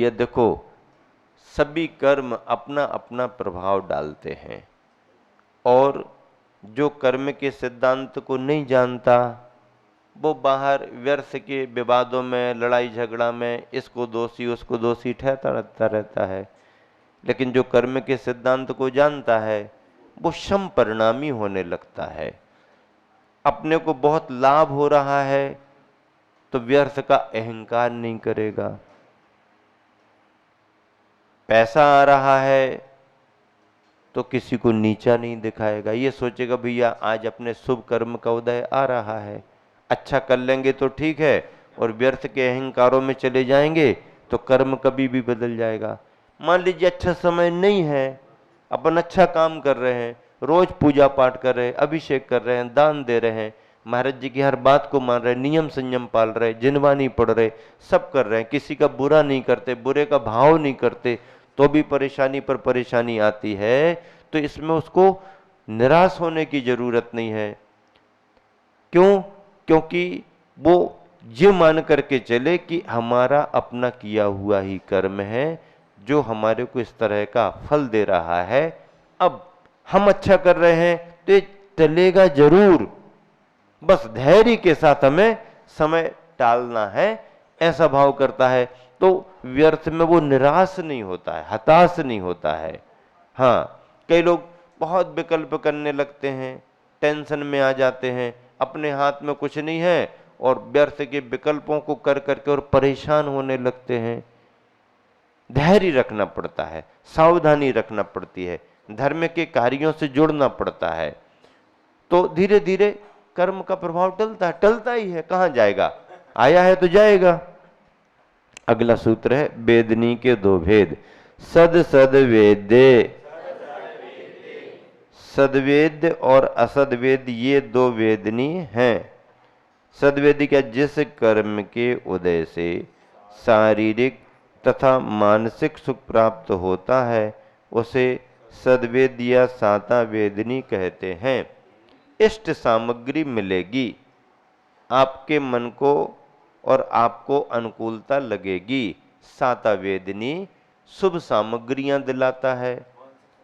भैया देखो, सभी कर्म अपना अपना प्रभाव डालते हैं, और जो कर्म के सिद्धांत को नहीं जानता वो बाहर व्यर्थ के विवादों में, लड़ाई झगड़ा में इसको दोषी उसको दोषी ठहराता रहता है। लेकिन जो कर्म के सिद्धांत को जानता है वो सम परिणामी होने लगता है। अपने को बहुत लाभ हो रहा है तो व्यर्थ का अहंकार नहीं करेगा। पैसा आ रहा है तो किसी को नीचा नहीं दिखाएगा, ये सोचेगा भैया आज अपने शुभ कर्म का उदय आ रहा है, अच्छा कर लेंगे तो ठीक है, और व्यर्थ के अहंकारों में चले जाएंगे तो कर्म कभी भी बदल जाएगा। मान लीजिए अच्छा समय नहीं है, अपन अच्छा काम कर रहे हैं, रोज पूजा पाठ कर रहे हैं, अभिषेक कर रहे हैं, दान दे रहे हैं, महाराज जी की हर बात को मान रहे, नियम संयम पाल रहे, जिनवानी पढ़ रहे, सब कर रहे हैं, किसी का बुरा नहीं करते, बुरे का भाव नहीं करते, तो भी परेशानी पर परेशानी आती है। तो इसमें उसको निराश होने की जरूरत नहीं है। क्यों? क्योंकि वो ये मान करके चले कि हमारा अपना किया हुआ ही कर्म है जो हमारे को इस तरह का फल दे रहा है। अब हम अच्छा कर रहे हैं तो ये चलेगा जरूर, बस धैर्य के साथ हमें समय टालना है, ऐसा भाव करता है तो व्यर्थ में वो निराश नहीं होता है, हताश नहीं होता है। हाँ, कई लोग बहुत विकल्प करने लगते हैं, टेंशन में आ जाते हैं, अपने हाथ में कुछ नहीं है और व्यर्थ के विकल्पों को कर करके और परेशान होने लगते हैं। धैर्य रखना पड़ता है, सावधानी रखना पड़ती है, धर्म के कार्यों से जुड़ना पड़ता है, तो धीरे धीरे कर्म का प्रभाव टलता ही है। कहां जाएगा? आया है तो जाएगा। अगला सूत्र है वेदनी के दो भेद। सद सद वेद्य, सदवेद्य और असदवेद्य ये दो वेदनी हैं। सदवेद्य क्या? जिस कर्म के उदय से शारीरिक तथा मानसिक सुख प्राप्त होता है उसे सदवेद्य या साता वेदनी कहते हैं। इष्ट सामग्री मिलेगी, आपके मन को और आपको अनुकूलता लगेगी। साता वेदनी शुभ सामग्रियां दिलाता है,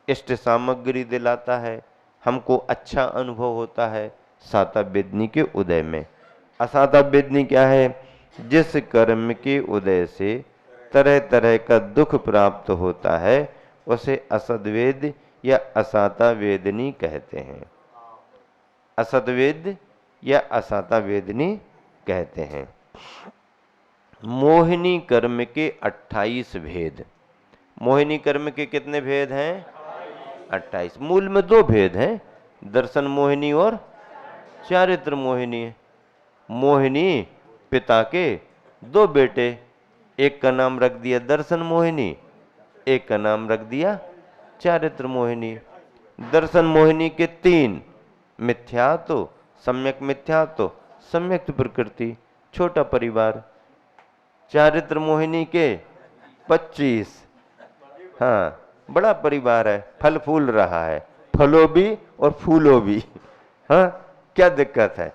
इष्ट सामग्री दिलाता है, हमको अच्छा अनुभव होता है साता वेदनी के उदय में। असाता वेदनी क्या है? जिस कर्म के उदय से तरह तरह का दुख प्राप्त होता है उसे असदवेद या असाता वेदनी कहते हैं। असदवेद या असाता वेदनी कहते हैं। मोहिनी कर्म के 28 भेद। मोहिनी कर्म के कितने भेद हैं? 28। मूल में दो भेद हैं, दर्शन मोहिनी और चारित्र मोहिनी। मोहिनी पिता के दो बेटे, एक का नाम रख दिया दर्शन मोहिनी, एक का नाम रख दिया चारित्र मोहिनी। दर्शन मोहिनी के 3, मिथ्यात्व, सम्यक मिथ्यात्व, सम्यक प्रकृति, छोटा परिवार। चारित्र मोहिनी के 25, हाँ बड़ा परिवार है, फल फूल रहा है, फलो भी और फूलो भी। हाँ, क्या दिक्कत है?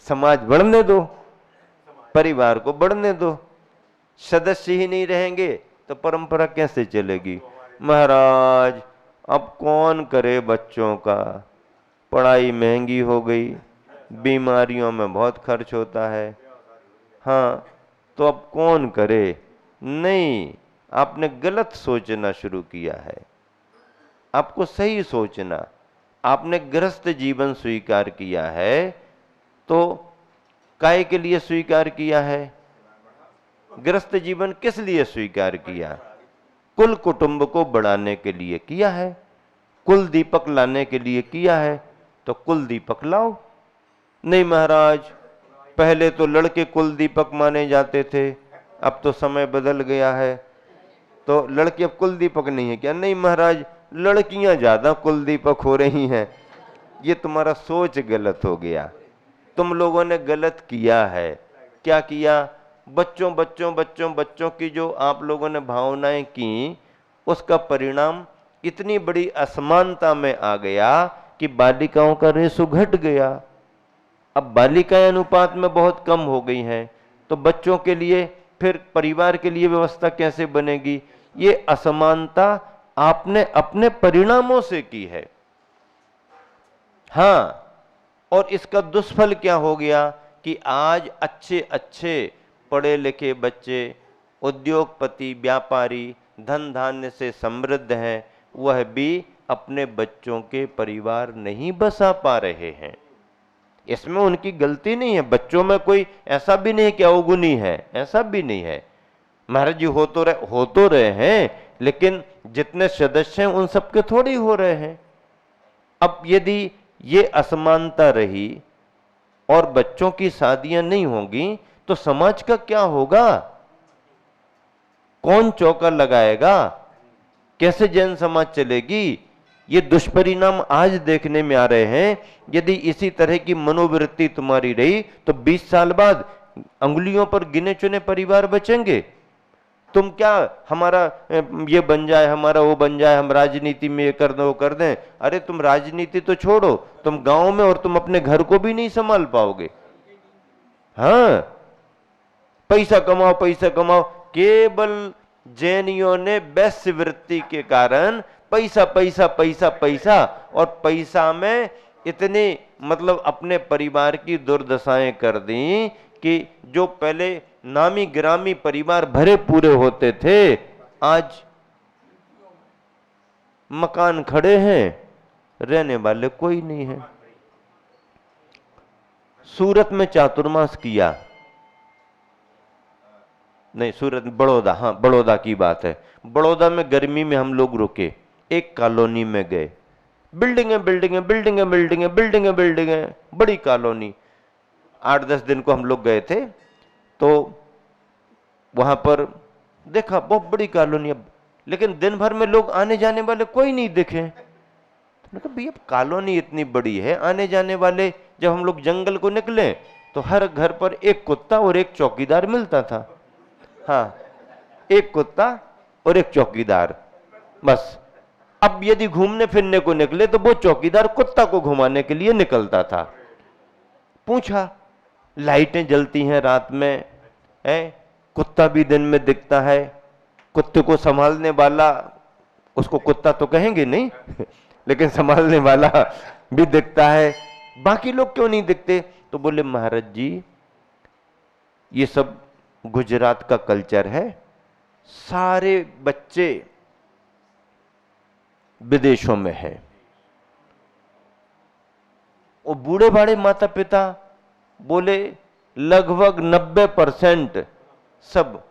समाज बढ़ने दो, परिवार को बढ़ने दो। सदस्य ही नहीं रहेंगे तो परंपरा कैसे चलेगी? महाराज अब कौन करे बच्चों का, पढ़ाई महंगी हो गई, बीमारियों में बहुत खर्च होता है, हाँ तो अब कौन करे? नहीं, आपने गलत सोचना शुरू किया है। आपको सही सोचना, आपने गृहस्थ जीवन स्वीकार किया है तो काय के लिए स्वीकार किया है? गृहस्थ जीवन किस लिए स्वीकार किया? कुल कुटुंब को बढ़ाने के लिए किया है, कुल दीपक लाने के लिए किया है, तो कुल दीपक लाओ। नहीं महाराज, पहले तो लड़के कुल दीपक माने जाते थे, अब तो समय बदल गया है तो लड़के अब कुल दीपक नहीं है क्या? नहीं महाराज, लड़कियां ज्यादा कुल दीपक हो रही हैं। ये तुम्हारा सोच गलत हो गया, तुम लोगों ने गलत किया है। क्या किया? बच्चों बच्चों बच्चों बच्चों की जो आप लोगों ने भावनाएं की, उसका परिणाम इतनी बड़ी असमानता में आ गया कि बालिकाओं का रेशो घट गया। अब बालिकाएं अनुपात में बहुत कम हो गई हैं, तो बच्चों के लिए फिर परिवार के लिए व्यवस्था कैसे बनेगी? ये असमानता आपने अपने परिणामों से की है। हाँ, और इसका दुष्फल क्या हो गया कि आज अच्छे अच्छे पढ़े लिखे बच्चे, उद्योगपति, व्यापारी, धन धान्य से समृद्ध हैं, वह भी अपने बच्चों के परिवार नहीं बसा पा रहे हैं। इसमें उनकी गलती नहीं है, बच्चों में कोई ऐसा भी नहीं कि अवगुणी है, ऐसा भी नहीं है। महाराज जी हो तो रहे हैं, लेकिन जितने सदस्य हैं उन सबके थोड़ी हो रहे हैं। अब यदि ये असमानता रही और बच्चों की शादियां नहीं होंगी तो समाज का क्या होगा? कौन चौका लगाएगा? कैसे जैन समाज चलेगी? ये दुष्परिणाम आज देखने में आ रहे हैं। यदि इसी तरह की मनोवृत्ति तुम्हारी रही तो 20 साल बाद अंगुलियों पर गिने चुने परिवार बचेंगे। तुम क्या हमारा ये बन जाए, हमारा वो बन जाए, हम राजनीति में ये कर दें वो कर दें। अरे तुम राजनीति तो छोड़ो, तुम गांव में और तुम अपने घर को भी नहीं संभाल पाओगे। हाँ, पैसा कमाओ पैसा कमाओ। केवल जैनियों ने वैश्यवृत्ति के कारण पैसा पैसा पैसा पैसा, और पैसा में इतने मतलब अपने परिवार की दुर्दशाएं कर दी कि जो पहले नामी ग्रामी परिवार भरे पूरे होते थे, आज मकान खड़े हैं, रहने वाले कोई नहीं है। सूरत में चातुर्मास किया, नहीं सूरत, बड़ौदा, हाँ बड़ौदा की बात है। बड़ौदा में गर्मी में हम लोग रुके, एक कॉलोनी में गए, बिल्डिंगे बिल्डिंगे बिल्डिंगे बिल्डिंगे बिल्डिंगे बिल्डिंगे, बड़ी कॉलोनी। 8-10 दिन को हम लोग गए थे, तो वहां पर देखा बहुत बड़ी कॉलोनी, लेकिन दिन भर में लोग आने जाने वाले कोई नहीं दिखे। तो कहा भैया कॉलोनी इतनी बड़ी है, आने जाने वाले, जब हम लोग जंगल को निकले तो हर घर पर एक कुत्ता और एक चौकीदार मिलता था। हाँ, एक कुत्ता और एक चौकीदार, बस। अब यदि घूमने फिरने को निकले तो वो चौकीदार कुत्ता को घुमाने के लिए निकलता था। पूछा, लाइटें जलती हैं रात में, है कुत्ता भी दिन में दिखता है, कुत्ते को संभालने वाला, उसको कुत्ता तो कहेंगे नहीं लेकिन संभालने वाला भी दिखता है, बाकी लोग क्यों नहीं दिखते? तो बोले महाराज जी ये सब गुजरात का कल्चर है, सारे बच्चे विदेशों में हैं, और बूढ़े बाड़े माता पिता बोले लगभग 90% सब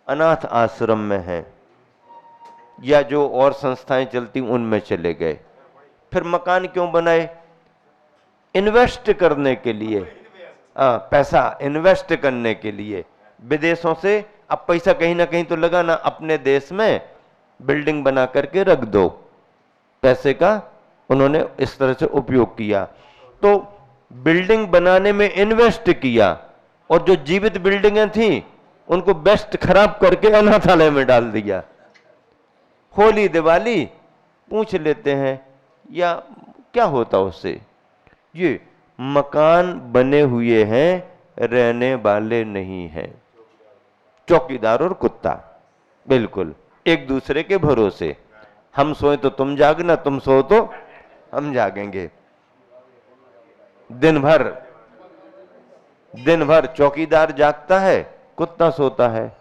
अनाथ आश्रम में हैं, या जो और संस्थाएं चलती उनमें चले गए। फिर मकान क्यों बनाए? इन्वेस्ट करने के लिए, पैसा इन्वेस्ट करने के लिए। विदेशों से अब पैसा कहीं ना कहीं तो लगाना, अपने देश में बिल्डिंग बना करके रख दो। पैसे का उन्होंने इस तरह से उपयोग किया, तो बिल्डिंग बनाने में इन्वेस्ट किया, और जो जीवित बिल्डिंगें थी उनको बेस्ट खराब करके अनाथालय में डाल दिया। होली दिवाली पूछ लेते हैं, या क्या होता उससे? ये मकान बने हुए हैं, रहने वाले नहीं हैं, चौकीदार और कुत्ता बिल्कुल एक दूसरे के भरोसे। हम सोए तो तुम जागना, तुम सो तो हम जागेंगे। दिन भर चौकीदार जागता है, कुत्ता सोता है,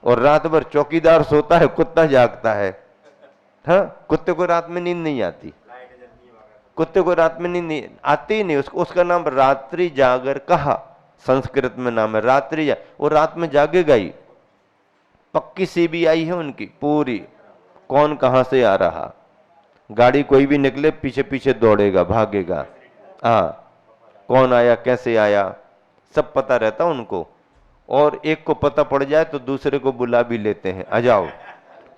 और रात भर चौकीदार सोता है, कुत्ता जागता है। हाँ, कुत्ते को रात में नींद नहीं आती, कुत्ते को रात में नींद नहीं आती ही नहीं। उसका नाम रात्रि जागर कहा, संस्कृत में नाम है रात्रि वो रात में जागेगा ही। पक्की सीबीआई है उनकी पूरी, कौन कहां से आ रहा, गाड़ी कोई भी निकले पीछे पीछे दौड़ेगा, भागेगा। हाँ, कौन आया कैसे आया सब पता रहता उनको, और एक को पता पड़ जाए तो दूसरे को बुला भी लेते हैं, आ जाओ।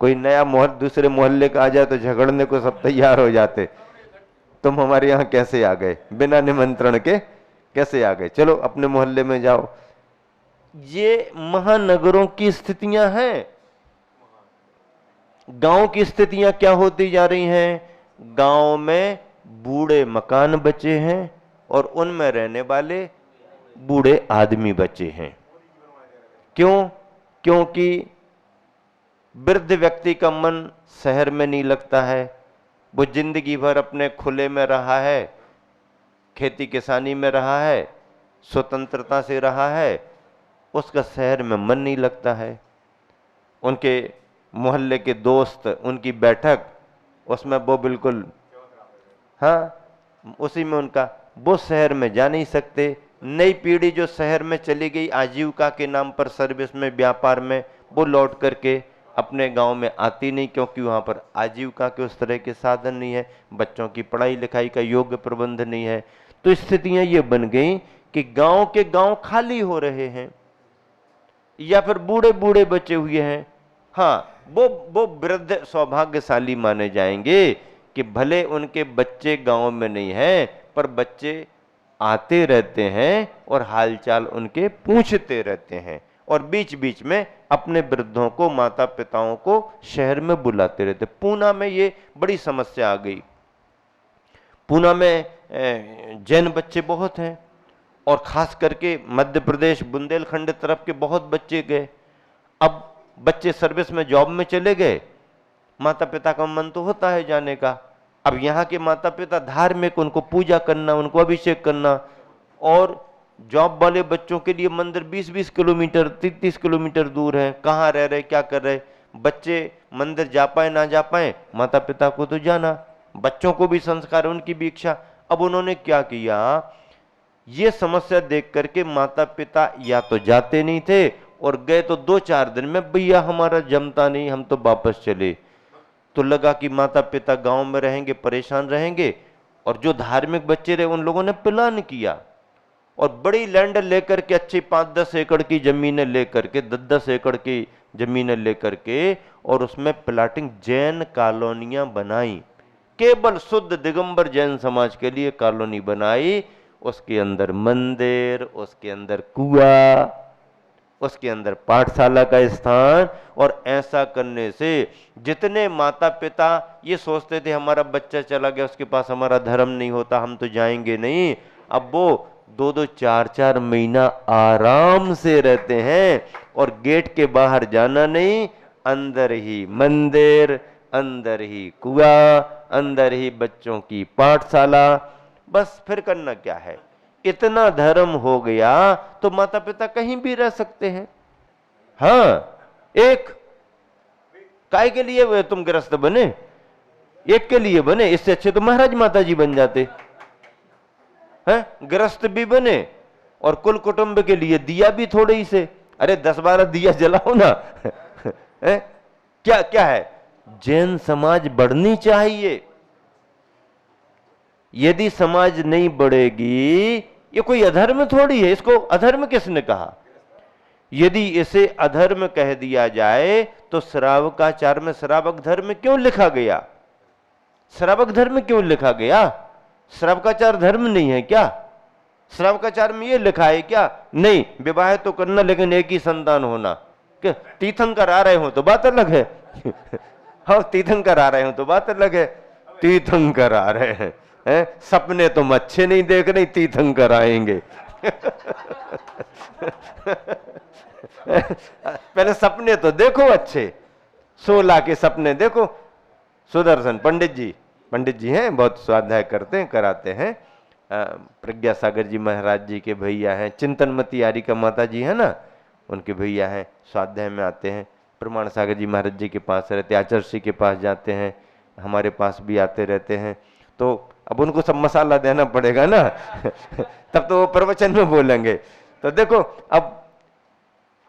कोई नया दूसरे मोहल्ले का आ जाए तो झगड़ने को सब तैयार हो जाते, तुम हमारे यहाँ कैसे आ गए, बिना निमंत्रण के कैसे आ गए, चलो अपने मोहल्ले में जाओ। ये महानगरों की स्थितियां हैं। गांव की स्थितियां क्या होती जा रही हैं? गांव में बूढ़े मकान बचे हैं और उनमें रहने वाले बूढ़े आदमी बचे हैं। क्यों? क्योंकि वृद्ध व्यक्ति का मन शहर में नहीं लगता है, वो जिंदगी भर अपने खुले में रहा है, खेती किसानी में रहा है, स्वतंत्रता से रहा है, उसका शहर में मन नहीं लगता है। उनके मोहल्ले के दोस्त, उनकी बैठक, उसमें वो बिल्कुल, हाँ, उसी में उनका, वो शहर में जा नहीं सकते। नई पीढ़ी जो शहर में चली गई आजीविका के नाम पर, सर्विस में, व्यापार में, वो लौट करके अपने गांव में आती नहीं, क्योंकि वहां पर आजीविका के उस तरह के साधन नहीं है, बच्चों की पढ़ाई लिखाई का योग्य प्रबंध नहीं है। तो स्थितियां ये बन गई कि गांव के गांव खाली हो रहे हैं, या फिर बूढ़े बूढ़े बचे हुए हैं। हाँ, वो वृद्ध सौभाग्यशाली माने जाएंगे कि भले उनके बच्चे गांव में नहीं हैं, पर बच्चे आते रहते हैं और हालचाल उनके पूछते रहते हैं, और बीच बीच में अपने वृद्धों को, माता पिताओं को शहर में बुलाते रहते। पूना में ये बड़ी समस्या आ गई। पूना में जैन बच्चे बहुत हैं, और खास करके मध्य प्रदेश बुंदेलखंड तरफ के बहुत बच्चे गए। अब बच्चे सर्विस में, जॉब में चले गए, माता पिता का मन तो होता है जाने का। अब यहाँ के माता पिता धार्मिक, उनको पूजा करना, उनको अभिषेक करना, और जॉब वाले बच्चों के लिए मंदिर 20-20 किलोमीटर, 30-30 किलोमीटर दूर है। कहाँ रह रहे, क्या कर रहे, बच्चे मंदिर जा पाए ना जा पाए, माता पिता को तो जाना, बच्चों को भी संस्कार, उनकी भी इच्छा। अब उन्होंने क्या किया, ये समस्या देख करके माता पिता या तो जाते नहीं थे, और गए तो 2-4 दिन में, भैया हमारा जमता नहीं, हम तो वापस चले। तो लगा कि माता पिता गांव में रहेंगे, परेशान रहेंगे, और जो धार्मिक बच्चे रहे उन लोगों ने प्लान किया, और बड़ी लैंड लेकर के, अच्छी 5-10 एकड़ की जमीनें लेकर के, 10-10 एकड़ की जमीनें लेकर के, और उसमें प्लाटिंग, जैन कॉलोनियां बनाई, केवल शुद्ध दिगंबर जैन समाज के लिए कॉलोनी बनाई। उसके अंदर मंदिर, उसके अंदर कुआं, उसके अंदर पाठशाला का स्थान। और ऐसा करने से जितने माता पिता ये सोचते थे हमारा बच्चा चला गया, उसके पास हमारा धर्म नहीं होता, हम तो जाएंगे नहीं, अब वो 2-2, 4-4 महीना आराम से रहते हैं, और गेट के बाहर जाना नहीं, अंदर ही मंदिर, अंदर ही कुआं, अंदर ही बच्चों की पाठशाला। बस फिर करना क्या है, इतना धर्म हो गया तो माता पिता कहीं भी रह सकते हैं। हाँ, एक काय के लिए वे तुम गृहस्थ बने, एक के लिए बने, इससे अच्छे तो महाराज माता जी बन जाते हैं। गृहस्थ भी बने और कुल कुटुंब के लिए दिया भी थोड़े ही से, अरे 10-12 दिया जलाओ ना। क्या क्या है, जैन समाज बढ़नी चाहिए। यदि समाज नहीं बढ़ेगी, ये कोई अधर्म थोड़ी है, इसको अधर्म किसने कहा। यदि इसे अधर्म कह दिया जाए तो श्रावकाचार में श्रावक धर्म क्यों लिखा गया, श्रावक धर्म क्यों लिखा गया, श्रावकाचार धर्म नहीं है क्या, श्रावकाचार में ये लिखा है क्या, नहीं विवाह तो करना लेकिन एक ही संतान होना। क्या तीर्थंकर आ रहे हो तो बात अलग है। हाँ, तीर्थंकर आ रहे हो तो बात अलग है, तीर्थंकर आ रहे हैं, सपने तुम अच्छे नहीं देख रहे, तीर्थंकर आएंगे। पहले सपने तो देखो अच्छे, 16 के सपने देखो। सुदर्शन पंडित जी हैं, बहुत स्वाध्याय करते हैं, कराते हैं। प्रज्ञा सागर जी महाराज जी के भैया हैं, चिंतनमती आरिका माता जी है ना, उनके भैया हैं, स्वाध्याय में आते हैं। प्रमाण सागर जी महाराज जी के पास रहते, आचार्य के पास जाते हैं, हमारे पास भी आते रहते हैं। तो अब उनको सब मसाला देना पड़ेगा ना। तब तो वो प्रवचन में बोलेंगे। तो देखो, अब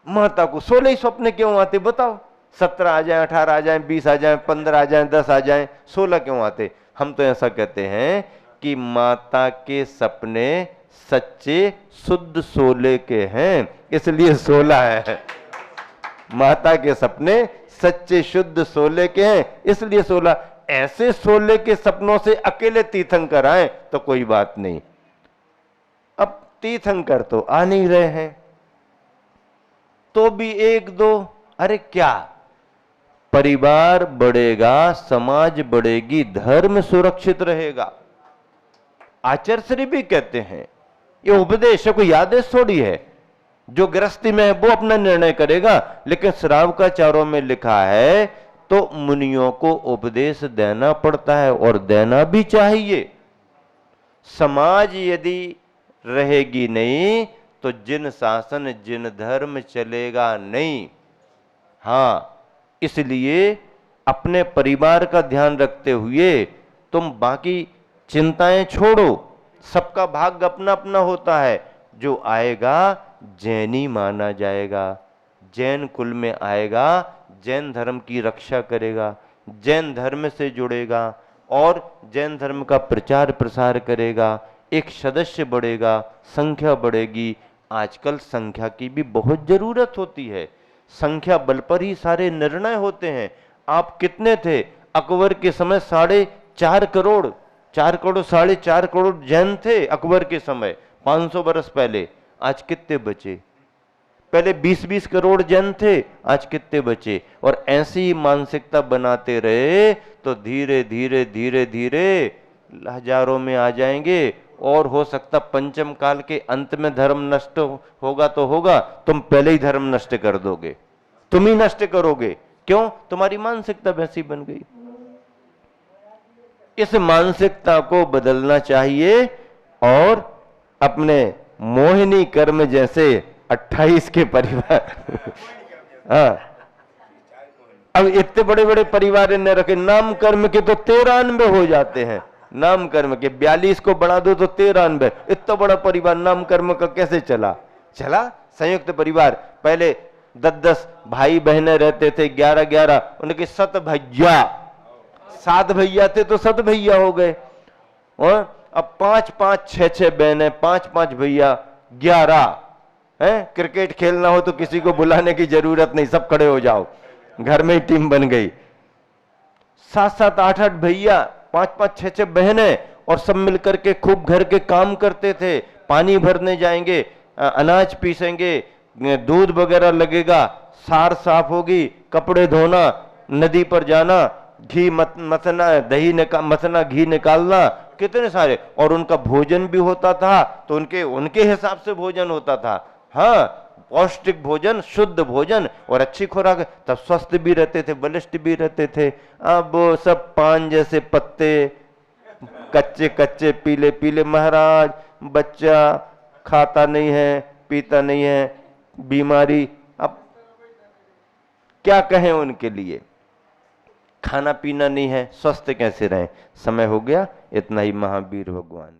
माता को 16 ही सपने क्यों आते बताओ, 17 आ जाए, 18 आ जाए, 20 आ जाए, 15 आ जाए, 10 आ जाए, 16 क्यों आते। हम तो ऐसा कहते हैं कि माता के सपने सच्चे शुद्ध 16 के हैं, इसलिए 16 है। माता के सपने सच्चे शुद्ध 16 के हैं, इसलिए 16। ऐसे 16 के सपनों से अकेले तीर्थंकर आए तो कोई बात नहीं। अब तीर्थंकर तो आ नहीं रहे हैं, तो भी 1-2, अरे क्या, परिवार बढ़ेगा, समाज बढ़ेगी, धर्म सुरक्षित रहेगा। आचार्य श्री भी कहते हैं, ये उपदेश है, कोई आदेश थोड़ी है। जो गृहस्थी में है वो अपना निर्णय करेगा, लेकिन श्रावकाचारों में लिखा है तो मुनियों को उपदेश देना पड़ता है और देना भी चाहिए। समाज यदि रहेगी नहीं तो जिन शासन जिन धर्म चलेगा नहीं। हाँ, इसलिए अपने परिवार का ध्यान रखते हुए तुम बाकी चिंताएं छोड़ो। सबका भाग्य अपना अपना होता है। जो आएगा जैनी माना जाएगा, जैन कुल में आएगा, जैन धर्म की रक्षा करेगा, जैन धर्म से जुड़ेगा और जैन धर्म का प्रचार प्रसार करेगा। एक सदस्य बढ़ेगा, संख्या बढ़ेगी। आजकल संख्या की भी बहुत जरूरत होती है। संख्या बल पर ही सारे निर्णय होते हैं। आप कितने थे? अकबर के समय 4.5 करोड़, 4 करोड़ 4.5 करोड़ जैन थे अकबर के समय, 500 वर्ष पहले। आज कितने बचे? पहले 20-20 करोड़ जैन थे, आज कितने बचे? और ऐसी ही मानसिकता बनाते रहे तो धीरे धीरे धीरे धीरे हजारों में आ जाएंगे। और हो सकता पंचम काल के अंत में धर्म नष्ट होगा तो होगा, तुम पहले ही धर्म नष्ट कर दोगे, तुम ही नष्ट करोगे। क्यों? तुम्हारी मानसिकता वैसी बन गई। इस मानसिकता को बदलना चाहिए और अपने मोहिनी कर्म जैसे 28 के परिवार हाँ, अब इतने बड़े बड़े परिवार ने रखे। नाम कर्म के तो 93 हो जाते हैं। नाम कर्म के 42 को बढ़ा दो तो 93। इतना बड़ा परिवार नाम कर्म का कैसे चला? संयुक्त परिवार। पहले 10-10 भाई बहनें रहते थे, 11-11, उनके 7 भैया, 7 भैया थे तो 7 भैया हो गए। और अब 5-5, 6-6 बहनें, 5-5 भैया, 11 हैं। क्रिकेट खेलना हो तो किसी को बुलाने की जरूरत नहीं, सब खड़े हो जाओ, घर में ही टीम बन गई। 7-7, 8-8 भैया, 5-5, 6-6 बहनें, और सब मिलकर के खूब घर के काम करते थे। पानी भरने जाएंगे, अनाज पीसेंगे, दूध वगैरह लगेगा, सार साफ होगी, कपड़े धोना, नदी पर जाना, घी मथना, दही मथना, घी निकालना, कितने सारे। और उनका भोजन भी होता था तो उनके हिसाब से भोजन होता था। हाँ, पौष्टिक भोजन, शुद्ध भोजन और अच्छी खुराक। तब स्वस्थ भी रहते थे, बलिष्ठ भी रहते थे। अब सब पान जैसे पत्ते, कच्चे कच्चे, पीले पीले। महाराज, बच्चा खाता नहीं है, पीता नहीं है, बीमारी। अब क्या कहें उनके लिए? खाना पीना नहीं है, स्वस्थ कैसे रहें? समय हो गया। इतना ही महावीर भगवान।